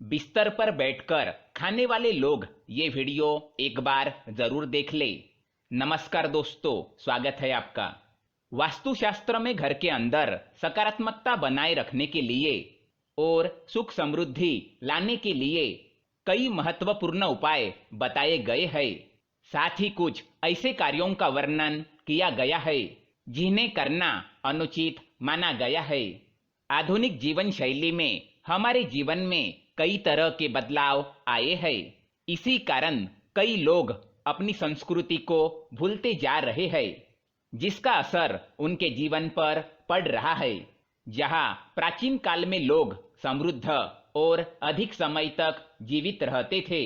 बिस्तर पर बैठकर खाने वाले लोग ये वीडियो एक बार जरूर देख ले। नमस्कार दोस्तों, स्वागत है आपका। वास्तुशास्त्र में घर के अंदर सकारात्मकता बनाए रखने के लिए और सुख समृद्धि लाने के लिए कई महत्वपूर्ण उपाय बताए गए हैं। साथ ही कुछ ऐसे कार्यों का वर्णन किया गया है जिन्हें करना अनुचित माना गया है। आधुनिक जीवन शैली में हमारे जीवन में कई तरह के बदलाव आए हैं। इसी कारण कई लोग अपनी संस्कृति को भूलते जा रहे हैं, जिसका असर उनके जीवन पर पड़ रहा है। जहां प्राचीन काल में लोग समृद्ध और अधिक समय तक जीवित रहते थे,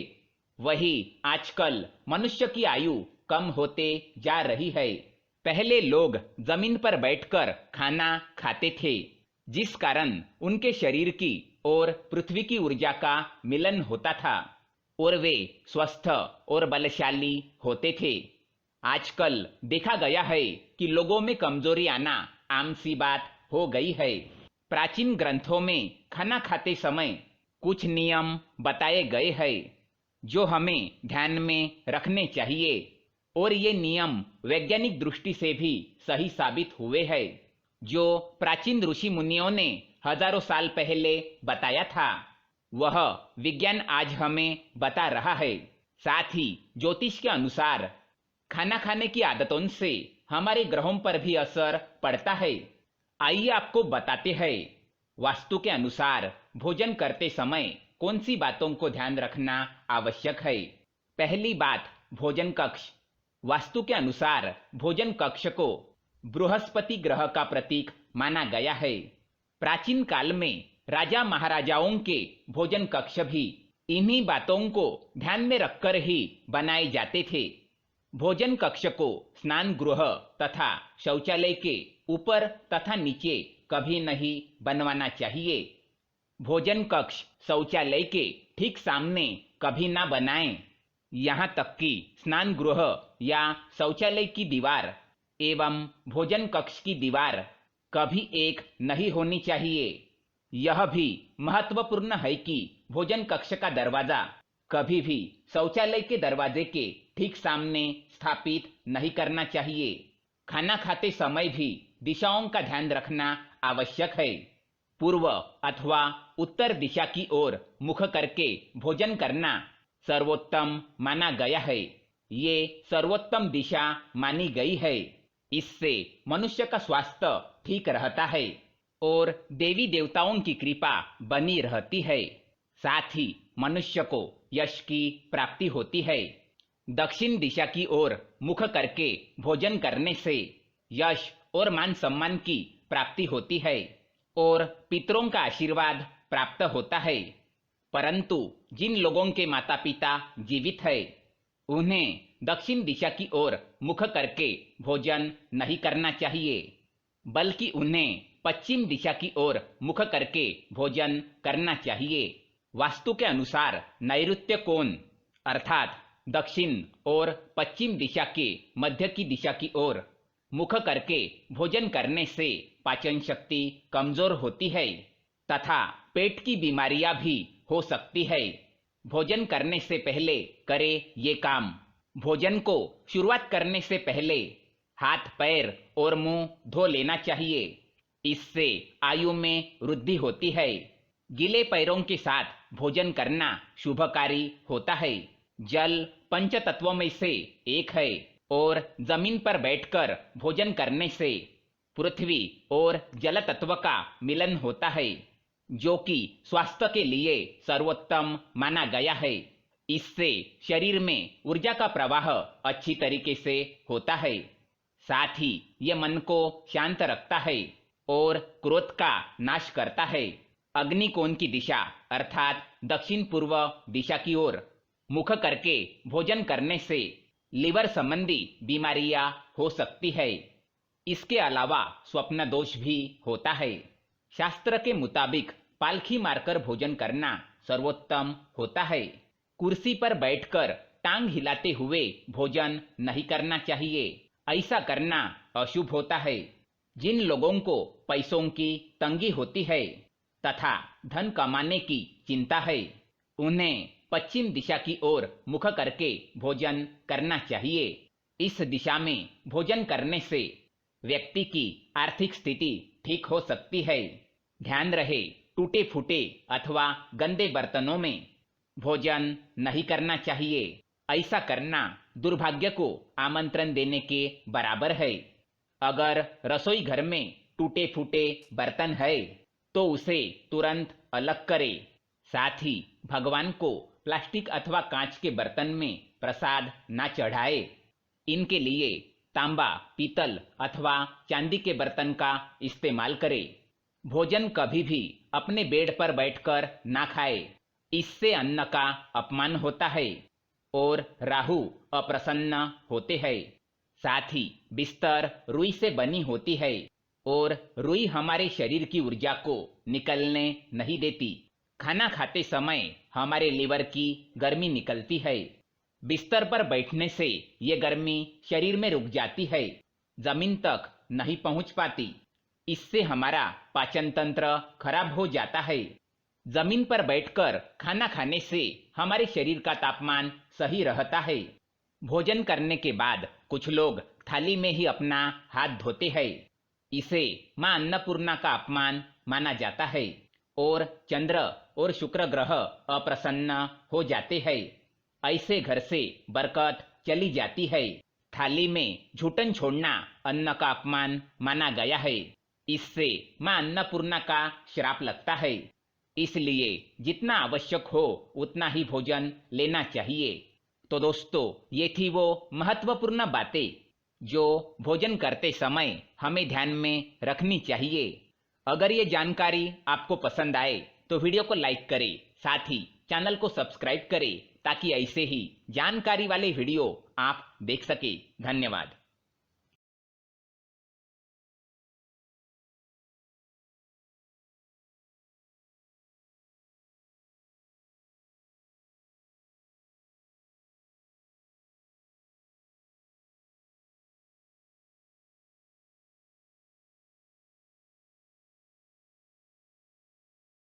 वहीं आजकल मनुष्य की आयु कम होते जा रही है। पहले लोग जमीन पर बैठकर खाना खाते थे, जिस कारण उनके शरीर की और पृथ्वी की ऊर्जा का मिलन होता था और वे स्वस्थ और बलशाली होते थे। आजकल देखा गया है कि लोगों में कमजोरी आना आम सी बात हो गई है। प्राचीन ग्रंथों में खाना खाते समय कुछ नियम बताए गए हैं जो हमें ध्यान में रखने चाहिए, और ये नियम वैज्ञानिक दृष्टि से भी सही साबित हुए हैं। जो प्राचीन ऋषि मुनियों ने हजारों साल पहले बताया था, वह विज्ञान आज हमें बता रहा है। साथ ही ज्योतिष के अनुसार खाना खाने की आदतों से हमारे ग्रहों पर भी असर पड़ता है। आइए आपको बताते हैं, वास्तु के अनुसार भोजन करते समय कौन सी बातों को ध्यान रखना आवश्यक है। पहली बात, भोजन कक्ष। वास्तु के अनुसार भोजन कक्ष को बृहस्पति ग्रह का प्रतीक माना गया है। प्राचीन काल में राजा महाराजाओं के भोजन कक्ष भी इन्हीं बातों को ध्यान में रखकर ही बनाए जाते थे। भोजन कक्ष को स्नान गृह तथा शौचालय के ऊपर तथा नीचे कभी नहीं बनवाना चाहिए। भोजन कक्ष शौचालय के ठीक सामने कभी ना बनाएं। यहाँ तक कि स्नान गृह या शौचालय की दीवार एवं भोजन कक्ष की दीवार कभी एक नहीं होनी चाहिए। यह भी महत्वपूर्ण है कि भोजन कक्ष का दरवाजा कभी भी शौचालय के दरवाजे के ठीक सामने स्थापित नहीं करना चाहिए। खाना खाते समय भी दिशाओं का ध्यान रखना आवश्यक है। पूर्व अथवा उत्तर दिशा की ओर मुख करके भोजन करना सर्वोत्तम माना गया है। ये सर्वोत्तम दिशा मानी गई है। इससे मनुष्य का स्वास्थ्य ठीक रहता है और देवी देवताओं की कृपा बनी रहती है। साथ ही मनुष्य को यश की प्राप्ति होती है। दक्षिण दिशा की ओर मुख करके भोजन करने से यश और मान सम्मान की प्राप्ति होती है और पितरों का आशीर्वाद प्राप्त होता है। परंतु जिन लोगों के माता पिता जीवित है, उन्हें दक्षिण दिशा की ओर मुख करके भोजन नहीं करना चाहिए, बल्कि उन्हें पश्चिम दिशा की ओर मुख करके भोजन करना चाहिए। वास्तु के अनुसार नैऋत्य कोण अर्थात दक्षिण और पश्चिम दिशा के मध्य की दिशा की ओर मुख करके भोजन करने से पाचन शक्ति कमजोर होती है तथा पेट की बीमारियां भी हो सकती है। भोजन करने से पहले करें ये काम। भोजन को शुरुआत करने से पहले हाथ पैर और मुंह धो लेना चाहिए। इससे आयु में वृद्धि होती है। गीले पैरों के साथ भोजन करना शुभकारी होता है। जल पंच तत्वों में से एक है और जमीन पर बैठकर भोजन करने से पृथ्वी और जल तत्व का मिलन होता है, जो कि स्वास्थ्य के लिए सर्वोत्तम माना गया है। इससे शरीर में ऊर्जा का प्रवाह अच्छी तरीके से होता है। साथ ही यह मन को शांत रखता है और क्रोध का नाश करता है। अग्नि कोण की दिशा अर्थात दक्षिण पूर्व दिशा की ओर मुख करके भोजन करने से लीवर संबंधी बीमारियां हो सकती है। इसके अलावा स्वप्न दोष भी होता है। शास्त्र के मुताबिक पालखी मारकर भोजन करना सर्वोत्तम होता है। कुर्सी पर बैठकर टांग हिलाते हुए भोजन नहीं करना चाहिए। ऐसा करना अशुभ होता है। जिन लोगों को पैसों की तंगी होती है तथा धन कमाने की चिंता है, उन्हें पश्चिम दिशा की ओर मुख करके भोजन करना चाहिए। इस दिशा में भोजन करने से व्यक्ति की आर्थिक स्थिति ठीक हो सकती है। ध्यान रहे, टूटे फूटे अथवा गंदे बर्तनों में भोजन नहीं करना चाहिए। ऐसा करना दुर्भाग्य को आमंत्रण देने के बराबर है। अगर रसोई घर में टूटे फूटे बर्तन है तो उसे तुरंत अलग करें। साथ ही भगवान को प्लास्टिक अथवा कांच के बर्तन में प्रसाद ना चढ़ाए। इनके लिए तांबा, पीतल अथवा चांदी के बर्तन का इस्तेमाल करें। भोजन कभी भी अपने बेड पर बैठकर ना खाए, इससे अन्न का अपमान होता है और राहु अप्रसन्न होते हैं। साथ ही बिस्तर रुई से बनी होती है और रुई हमारे शरीर की ऊर्जा को निकलने नहीं देती। खाना खाते समय हमारे लीवर की गर्मी निकलती है। बिस्तर पर बैठने से ये गर्मी शरीर में रुक जाती है, जमीन तक नहीं पहुंच पाती। इससे हमारा पाचन तंत्र खराब हो जाता है। जमीन पर बैठकर खाना खाने से हमारे शरीर का तापमान सही रहता है। भोजन करने के बाद कुछ लोग थाली में ही अपना हाथ धोते हैं। इसे मां अन्नपूर्णा का अपमान माना जाता है और चंद्र और शुक्र ग्रह अप्रसन्न हो जाते हैं। ऐसे घर से बरकत चली जाती है। थाली में झूठन छोड़ना अन्न का अपमान माना गया है। इससे मां अन्नपूर्णा का श्राप लगता है। इसलिए जितना आवश्यक हो उतना ही भोजन लेना चाहिए। तो दोस्तों, ये थी वो महत्वपूर्ण बातें जो भोजन करते समय हमें ध्यान में रखनी चाहिए। अगर ये जानकारी आपको पसंद आए तो वीडियो को लाइक करें, साथ ही चैनल को सब्सक्राइब करें ताकि ऐसे ही जानकारी वाले वीडियो आप देख सके। धन्यवाद।